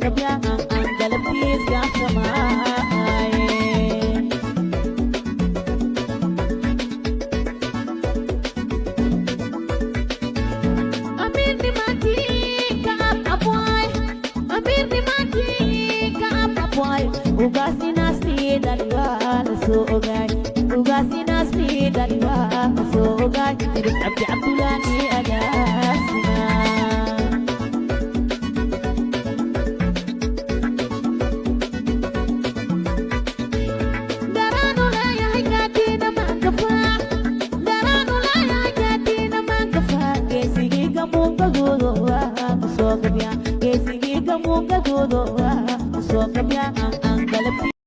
Rabia ang galapis ka kamay. Amir ni mati kaap apoy, Amir ni mati kaap apoy. Ugas ni nasti daliwa sugay, ugas ni nasti daliwa sugay. Hidup Abdi Abdullah ni ada.